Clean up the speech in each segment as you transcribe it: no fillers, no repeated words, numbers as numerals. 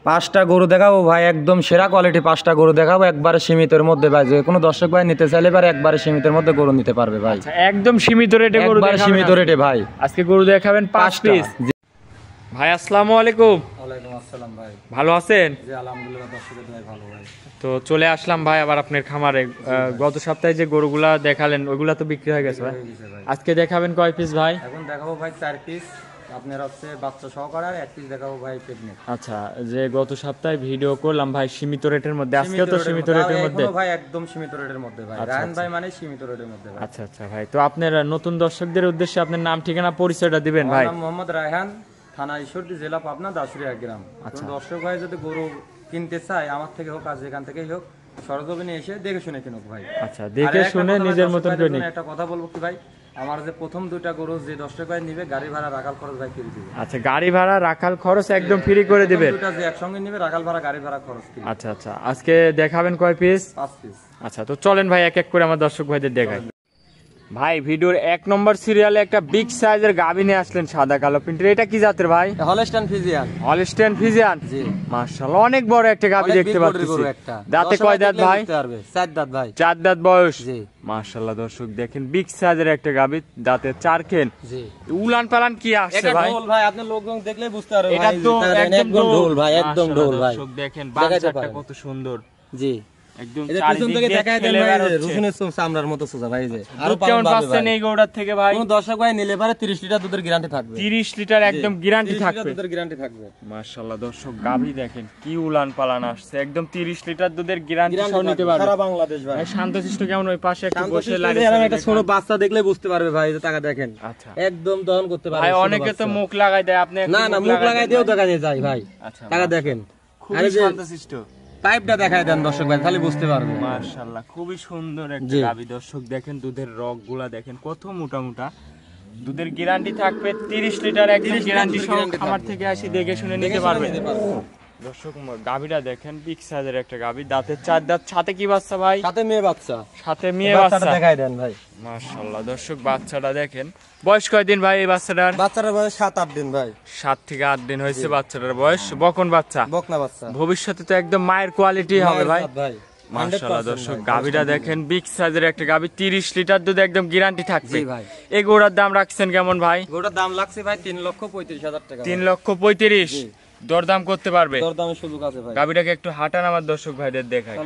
5টা গরু দেখাবো ভাই, একদম সেরা কোয়ালিটি 5টা গরু দেখাবো একবারে সীমিতের মধ্যে ভাই। যে কোনো দর্শক ভাই নিতে চাইলে এবার একবারে সীমিতের মধ্যে গরু নিতে পারবে ভাই। আচ্ছা, একদম সীমিত রেটে গরু দেখাবেন, সীমিত রেটে ভাই। আজকে গরু দেখাবেন 5 পিস। ভাই আসসালামু আলাইকুম। ওয়ালাইকুম আসসালাম ভাই। ভালো আছেন? জি আলহামদুলিল্লাহ, দর্শকের দয়ায় ভালো ভাই। তো চলে আসলাম ভাই আবার আপনার খামারে। গত সপ্তাহে যে গরুগুলা দেখালেন ওইগুলা তো বিক্রি হয়ে গেছে ভাই। আজকে দেখাবেন কয় পিস ভাই? এখন দেখাবো ভাই 4 পিস, আপনার হচ্ছে বাচ্চা সহকারে, আর 1 পিস দেখাবো ভাই প্রেগনেন্ট। আচ্ছা, যে গত সপ্তাহে ভিডিও করলাম ভাই সীমিত রেটের মধ্যে, আজকেও তো সীমিত রেটের মধ্যে ভাই, একদম সীমিত রেটের মধ্যে ভাই। রায়হান ভাই মানে সীমিত রেটের মধ্যে ভাই। আচ্ছা আচ্ছা ভাই, তো আপনার নতুন দর্শকদের উদ্দেশ্যে আপনার নাম ঠিকানা পরিচয়টা দিবেন ভাই। নাম মোহাম্মদ রায়হান, থানা ঈশ্বরদী, জেলা পাবনা, দাসুরিয়া গ্রাম। আচ্ছা, দর্শক ভাই যদি গরু কিনতে চায় আমার থেকে হোক আর যেখান থেকেই হোক, সরজমিনে এসে দেখে শুনে কিনুক ভাই। আচ্ছা, দেখে শুনে নিজের মতন করে নিন। একটা কথা বলবো কি ভাই, আমার যে প্রথম 2টা গরু যে দর্শক ভাই নিবে, গাড়ি ভাড়া রাখাল খরচ ভাই ফ্রি দিবে। আচ্ছা, গাড়ি ভাড়া রাখাল খরচ একদম ফ্রি করে দিবেন। 2টা যে একসঙ্গে নিবে, রাখাল ভাড়া গাড়ি ভাড়া খরচ ফ্রি। আচ্ছা আচ্ছা, আজকে দেখাবেন কয় পিস? 5 পিস। আচ্ছা, তো চলেন ভাই এক এক করে আমার দর্শক ভাইদের দেখাই। ভাই ভিডিওর 1 নম্বর সিরিয়ালে একটা বিগ সাইজের গাভী নিয়ে আসলেন, সাদা কালো প্রিন্টের। এটা কি জাতের ভাই? Holstein Friesian. হলস্টাইন ফ্রিজিয়ান, জি মাশাআল্লাহ, অনেক বড় একটা গাভী দেখতে পাচ্ছি। দাঁতে কয় দাঁত ভাই? 4 দাঁত ভাই। 4 দাঁত বয়স, জি মাশাআল্লাহ। দর্শক দেখেন বিগ সাইজের একটা গাভী, দাঁতে 4 কেন। জি, উলান পালান কি আসছে ভাই? এটা ঢোল ভাই, আপনি লোকজন দেখলে বুঝতে পারবেন এটা তো একদম ঢোল ভাই, একদম ঢোল ভাই। দর্শক দেখেন বাচ্চাটা কত সুন্দর। জি, একদম চারিদিক থেকে দেখায় দেন ভাই, রসুনের চামড়ার মতো সোজা ভাই। যে আরো কেমন পাচ্ছেন এই গৌড়ার থেকে ভাই? কোন দর্শক ভাই নিলে পারে 30 লিটার দুধের গ্যারান্টি থাকবে। 30 লিটার একদম গ্যারান্টি থাকবে, দুধের গ্যারান্টি থাকবে। মাশাআল্লাহ দর্শক, গাভী দেখেন কি উলান পালান আসছে, একদম 30 লিটার দুধের গ্যারান্টি সহ নিতে পারবে সারা বাংলাদেশ ভাই। শান্তশিষ্ট কেমন ওই পাশে একটু বসে লাগে, এরকম একটা ছোট বাচ্চা দেখলে বুঝতে পারবে ভাই, যে টাকা দেখেন। আচ্ছা, একদম দহন করতে পারবে ভাই। অনেকে তো মুখ লাগাই দেয়, আপনি না না, মুখ লাগাই দিয়েও দেখা যায় ভাই। আচ্ছা, টাকা দেখেন, খুবই শান্তশিষ্ট। পাইপটা দেখায় দেন দর্শক ভাই, খালি বুঝতে পারবে। মাশাআল্লাহ, খুবই সুন্দর একটা গাভী। দর্শক দেখেন দুধের রগগুলা দেখেন কত মোটা মোটা। দুধের গ্যারান্টি থাকবে 30 লিটার একদম গ্যারান্টি সহ, খামার থেকে আসি দেখে শুনে নিতে পারবে। দর্শক গাভীটা দেখেন বিগ সাইজের একটা গাভী, দাঁতের 4 দাঁত। সাথে কি বাচ্চা ভাই? সাথে মেয়ে বাচ্চা। সাথে মেয়ে বাচ্চা দেখায় দেন ভাই। মাশাআল্লাহ দর্শক, বাচ্চাটা দেখেন। বয়স কয়দিন ভাই এই বাচ্চাটার? বাচ্চাটার বয়স 7-8 দিন ভাই। 7 থেকে 8 দিন হয়েছে বাচ্চাটার বয়স। বকন বাচ্চা, বকনা বাচ্চা। ভবিষ্যতে তো একদম মায়ের কোয়ালিটি হবে ভাই। মাশাআল্লাহ দর্শক, গাভীটা দেখেন বিগ সাইজের একটা গাভী, 30 লিটার দুধ একদম গ্যারান্টি থাকবে। জি ভাই। এই গরুর দাম রাখছেন কেমন ভাই? গরুর দাম লাগছে ভাই 3,35,000 টাকা। 3,35,000 দরদাম করতে পারবে? দরদামের সুযোগ আছে ভাই। গাভীটাকে একটু হাঁটান আমার দর্শক ভাইদের দেখায়।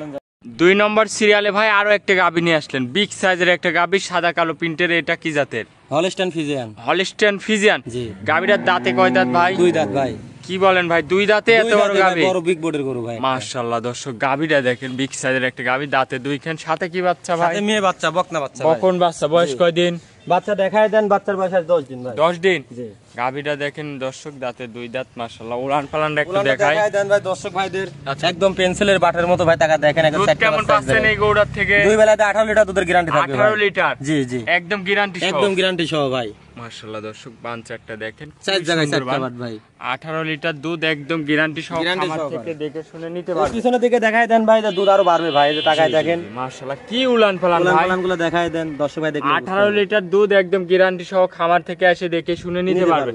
2 নম্বর সিরিয়ালে ভাই আরো একটা গাভী নিয়ে আসলেন, বিগ সাইজের একটা গাভী, সাদা কালো প্রিন্টের। এটা কি জাতের? Holstein Friesian. হলস্টাইন ফ্রিজিয়ান, জি। গাভীটার দাঁতে কয় দাঁত ভাই? 2 দাঁত ভাই। কি বলেন ভাই, 2 দাঁতে এত বড় গাভী? বড় বিগ বডির গরু ভাই। মাশাআল্লাহ দর্শক, গাভীটা দেখেন বিগ সাইজের একটা গাভী, দাঁতে 2 খান। সাথে কি বাচ্চা ভাই? সাথে মেয়ে বাচ্চা, বকনা বাচ্চা। বকন বাচ্চা। বয়স কয় দিন? বাচ্চা দেখায় দেন, বাচ্চার বয়স 10 দিন ভাই। 10 দিন। জি, গাভীটা দেখেন দর্শক, দাঁতে 2 দাঁত। মাশাআল্লাহ, উলান পালানটা একটু দেখায় দেন ভাই দর্শক ভাইদের। একদম পেন্সিলের বাটের মতো ভাই, টাকা দেখেন। দুধ কেমন পাচ্ছেন এই গৌড়ার থেকে? 2 বেলাতে 18 লিটার দুধের গ্যারান্টি থাকবে। 18 লিটার? জি জি, একদম গ্যারান্টি সহ। একদম গ্যারান্টি সহ ভাই। মাশাআল্লাহ দর্শক, বাচ্চাটা দেখেন, 4 জায়গায় 4টা বাট ভাই। 18 লিটার দুধ একদম গ্যারান্টি সহ, খামার থেকে দেখে শুনে নিতে পারবেন। পিছনের দিকে দেখায় দেন ভাই, দুধ আরো বাড়বে ভাই। এই যে টাকায় দেখেন। মাশাআল্লাহ, কি উলান পালান ভাই। উলানগুলো দেখায় দেন দর্শক ভাই, দেখেন 18 লিটার দুধ একদম গ্যারান্টি সহ, খামার থেকে এসে দেখে শুনে নিতে পারবে।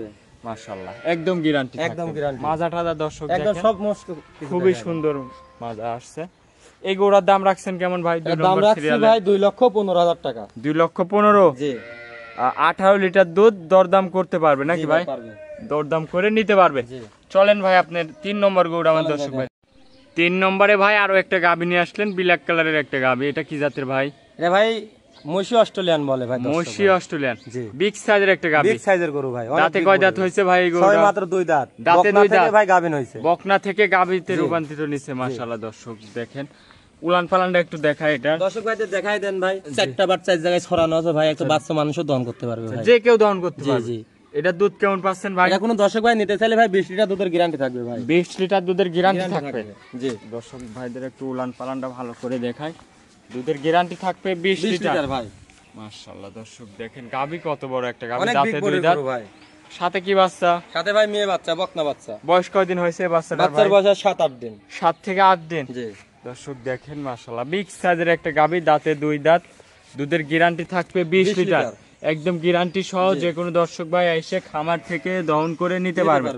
মাশাআল্লাহ, একদম গ্যারান্টি, একদম গ্যারান্টি। মাজাটা দর্শক একদম সব মস্ত, খুবই সুন্দর মাজা আসছে। এই গরুর দাম রাখছেন কেমন ভাই? দাম রাখছি ভাই 2,15,000 টাকা। 2,15,000? জি। 18 লিটার দুধ, দরদাম করতে পারবে নাকি ভাই? দরদাম করে নিতে পারবে। চলেন ভাই আপনার 3 নম্বর গরু আমার দর্শক ভাই। 3 নম্বরে ভাই আরো একটা গাভী নিয়ে আসলেন, ব্ল্যাক কালারের একটা গাভী। এটা কি জাতের ভাই? এটা ভাই মসি অস্ট্রেলিয়ান বলে ভাই। মসি অস্ট্রেলিয়ান, জি। বিগ সাইজের একটা গাভী। বিগ সাইজের গরু ভাই। দাঁতে কয় দাঁত হইছে ভাই এই গরুটা? মাত্র 2 দাঁত। দাঁতে 2 দাঁত ভাই, গাভীন হইছে। বকনা থেকে গাভীতে রূপান্তরিত নিছে। মাশাআল্লাহ দর্শক দেখেন, উলান পালানটা একটু দেখায়। এটা দর্শক ভাইদের দেখাই দেন ভাই। 4টা বাট 4 জায়গায় ছড়ানো আছে ভাই, একটা বাচ্চা মানুষও দহন করতে পারবে ভাই, যে কেউ দহন করতে পারবে। জি জি। এটা দুধ কেমন পাচ্ছেন ভাই? এটা কোনো দর্শক ভাই নিতে চাইলে ভাই 20 লিটার দুধের গ্যারান্টি থাকবে ভাই। 20 লিটার দুধের গ্যারান্টি থাকবে। জি, দর্শক ভাইদের একটু উলান পালানটা ভালো করে দেখায়। দুধের গ্যারান্টি থাকবে 20 লিটার ভাই। মাশাআল্লাহ দর্শক দেখেন, গাভী কত বড় একটা গাভী, অনেক দাঁতে বিগ 2 বডির দাঁত গরু ভাই। সাথে কি বাচ্চা? সাথে ভাই মেয়ে বাচ্চা, বকনা বাচ্চা। বয়স কয়দিন হয়েছে বাচ্চাটার? বাচ্চার বয়স 7-8 দিন। 7 থেকে 8 দিন। জি, দর্শক দেখেন মাশাআল্লাহ, বিগ সাইজের একটা গাভী, দাঁতে 2 দাঁত। দুধের গ্যারান্টি থাকবে 20 লিটার একদম গ্যারান্টি সহ। যে কোনো দর্শক ভাই এসে খামার থেকে দহন করে নিতে পারবে।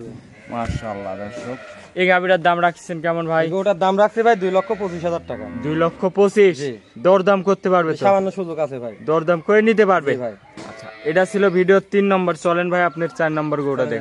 মাশাআল্লাহ দর্শক এই গাভীটার দাম রাখছেন কেমন ভাই? ওটার দাম রাখছে ভাই 2,25,000 টাকা। 2,25,000। জি। দরদাম করতে পারবে তো? সামান্য সুযোগ আছে ভাই, দরদাম করে নিতে পারবে। জি ভাই। আচ্ছা, এটা ছিল ভিডিও 3 নম্বর। চলেন ভাই আপনার 4 নম্বর গরুটা দেখ।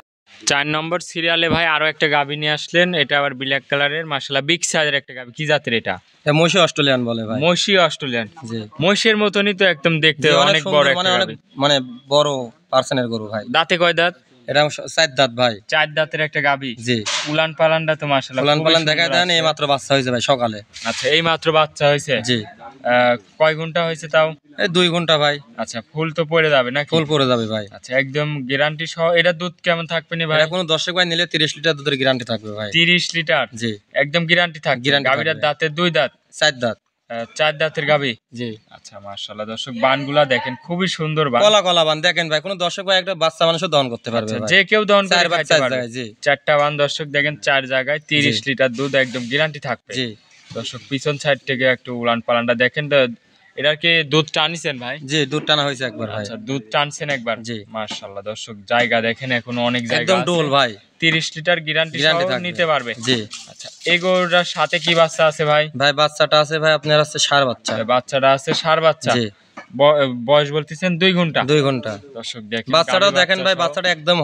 4 নম্বর সিরিয়ালে ভাই আরো একটা গাভী নিয়ে আসলেন। এটা আবার ব্ল্যাক কালারের, মাশাআল্লাহ বিগ সাইজের একটা গাভী। কি জাতের এটা? মহিষী অস্ট্রেলিয়ান বলে ভাই। মহিষী অস্ট্রেলিয়ান। জি। মহিষের মতনই তো একদম দেখতে, অনেক বড় একটা গাভী। মানে বড় পার্সেন্টের গরু ভাই। দাঁতে কয় দাঁত? এটা 4 দাঁত ভাই। 4 দাঁতের একটা গাভী। জি। উলান পালানটা তো মাশাআল্লাহ উলান পালান দেখায় দেন, এই মাত্র বাচ্চা হয়েছে ভাই সকালে। আচ্ছা, এই মাত্র বাচ্চা হয়েছে। জি। কয় ঘন্টা হয়েছে তাও? এই 2 ঘন্টা ভাই। আচ্ছা, ফুল তো পড়ে যাবে নাকি? ফুল পড়ে যাবে ভাই। আচ্ছা, একদম গ্যারান্টি সহ। এটা দুধ কেমন থাকবে নি ভাই? এটা কোনো দর্শক ভাই নিলে 30 লিটার দুধের গ্যারান্টি থাকবে ভাই। 30 লিটার? জি। একদম গ্যারান্টি থাকবে। গাভীটার দাঁতে 2 দাঁত? 4 দাঁত। 4 দাঁতের গাভী। জি। আচ্ছা, মাশাআল্লাহ দর্শক, বানগুলা দেখেন খুবই সুন্দর বান। কলা কলা বান দেখেন ভাই, কোনো দর্শক ভাই একটা বাচ্চা মানুষও দহন করতে পারবে ভাই। যে কেউ দহন করে খাইতে পারবে। জি। 4টা বান দর্শক দেখেন, 4 জায়গায় 30 লিটার দুধ একদম গ্যারান্টি থাকবে। জি। দর্শক পিছন সাইড থেকে একটু উলান পালানটা দেখেন তো। এটার কি দুধ টানিছেন ভাই? জি, দুধ টানা হয়েছে একবার ভাই। আচ্ছা, দুধ টানছেন একবার? জি। মাশাআল্লাহ দর্শক, জায়গা দেখেন এখনো অনেক জায়গা একদম আছে। ডোল ভাই। 30 লিটার গ্যারান্টি সহ নিতে পারবে। জি। আচ্ছা, এই গরুটার সাথে কি বাচ্চা আছে ভাই? ভাই বাচ্চাটা আছে ভাই আপনার আছে ষাঁড় বাচ্চা। বাচ্চাটা আছে ষাঁড় বাচ্চা। জি। বয়স বলতেছেন 2 ঘন্টা? 2 ঘন্টা। দর্শক দেখেন বাচ্চাটাও দেখেন ভাই, বাচ্চাটা একদম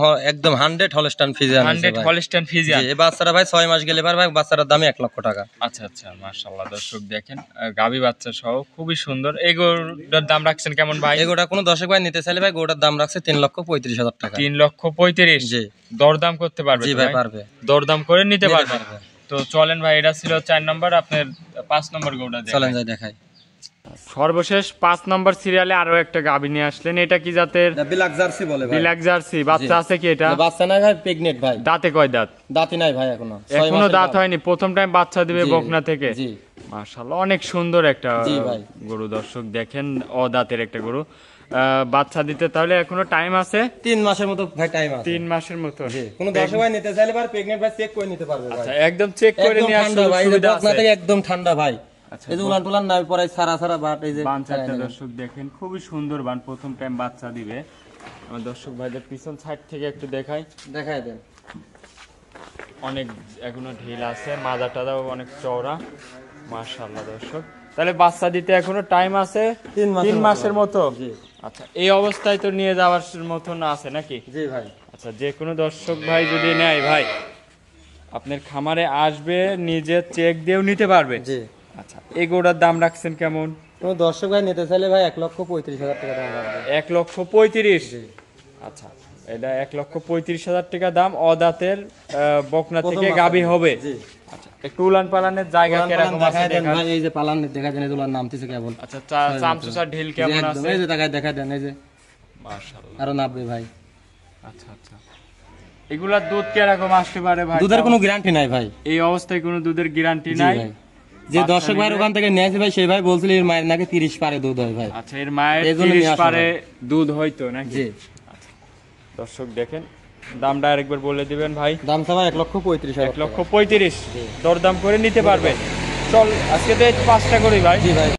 100 হলস্টাইন ফ্রিজিয়ান আছে ভাই। 100 হলস্টাইন ফ্রিজিয়ান। জি, এই বাচ্চাটা ভাই 6 মাস গেলে ভাই বাচ্চাটার দাম 1 লক্ষ টাকা। আচ্ছা আচ্ছা, মাশাআল্লাহ দর্শক দেখেন গাভী বাচ্চা সহ খুবই সুন্দর। এই গরুটার দাম রাখছেন কেমন ভাই? এই গোটা কোনো দর্শক ভাই নিতে চাইলে ভাই গোটার দাম রাখছে 3,35,000 টাকা। 3,35,000? জি। দরদাম করতে পারবে? জি ভাই পারবে। দরদাম করে নিতে পারবে। পারবে। তো চলেন ভাই, এটা ছিল 4 নম্বর। আপনার 5 নম্বর গরুটা দেখেন। চলেন যাই দেখাই। সর্বশেষ 5 নম্বর সিরিয়ালে আরো একটা গাভী নিয়ে আসলেন। এটা কি জাতের? ব্ল্যাক জার্সি বলে ভাই। Black jersey. বাচ্চা আছে কি এটা? বাচ্চা নাই ভাই, প্রেগনেন্ট ভাই। দাঁতে কয় দাঁত? দাঁতি নাই ভাই এখনো। এখনো দাঁত হয়নি, প্রথম টাইম বাচ্চা দিবে জি, বকনা থেকে। জি। মাশাআল্লাহ, অনেক সুন্দর একটা জি ভাই। গরু দর্শক দেখেন, অদাঁতের একটা গরু। বাচ্চা দিতে তাহলে এখনো টাইম আছে? 3 মাসের মতো ভাই টাইম আছে। 3 মাসের মতো। জি। কোন দর্শক ভাই নিতে চাইলে ভাই প্রেগনেন্ট ভাই চেক করে নিতে পারবে ভাই। আচ্ছা, একদম চেক করে নিয়ে আসলে ভাই, সুবিধা বকনা আছে। থেকে একদম ঠান্ডা ভাই। আচ্ছা, এই যে উলান টুলান নাই পরে সারা বাট, এই যে বান চারটা দর্শক দেখেন খুবই সুন্দর বান, প্রথম টাইম বাচ্চা দিবে। আমার দর্শক ভাইদের পিছন সাইড থেকে একটু দেখাই। দেখাই দেন। অনেক এখনো ঢিল আছে, মাজা টাজাও অনেক চওড়া। মাশাআল্লাহ দর্শক, তাহলে বাচ্চা দিতে এখনো টাইম আছে 3 মাসের মতো। জি। আচ্ছা, এই অবস্থায় তো নিয়ে যাওয়ার মতন আছে নাকি? জি ভাই। আচ্ছা, যে কোনো দর্শক ভাই যদি নেয় ভাই, আপনার খামারে আসবে, নিজে চেক দিয়েও নিতে পারবে। জি। আচ্ছা, এই গরুটার দাম রাখছেন কেমন? কোন দর্শক ভাই নিতে চাইলে ভাই 1,35,000 টাকা দাম রাখবে। 1,35,000? জি। আচ্ছা, এটা 1,35,000 টাকা দাম। অদাঁতের বকনা প্রথম থেকে বাচ্চা গাভী হবে। জি। আচ্ছা, একটু উলান পালানের জায়গা কিরকম আছে দেখাই দেন দেখান। ভাই, এই যে পালান দেখাই দেন, এই উলান নামতেছে কেবল। আচ্ছা, চামচুসা ঢিল কেমন একদম, আছে? এই যে দেখাই দেন, এই যে মাশাআল্লাহ। আরো নামবে ভাই। আচ্ছা আচ্ছা, এগুলা দুধ কিরকম আসতে পারে ভাই? দুধের কোনো গ্যারান্টি নাই ভাই। এই অবস্থায় কোনো দুধের গ্যারান্টি জি নাই। ভাই। যে দর্শক ভাইয়ের ওখান থেকে নিয়েছে ভাই, সেই ভাই বলছিল এর মায়ের নাকি 30 পারে দুধ হয় ভাই। আচ্ছা, এর মায়ের এই জন্য 30 নিয়ে আসা পারে দুধ হয়তো নাকি? জি। আচ্ছা, দর্শক দেখেন, দামটা আরেকবার বলে দিবেন ভাই। দাম চাওয়া 1,35,000 1,35,000। দরদাম করে নিতে পারবে। চল আজকে 5টা করি ভাই। জি ভাই।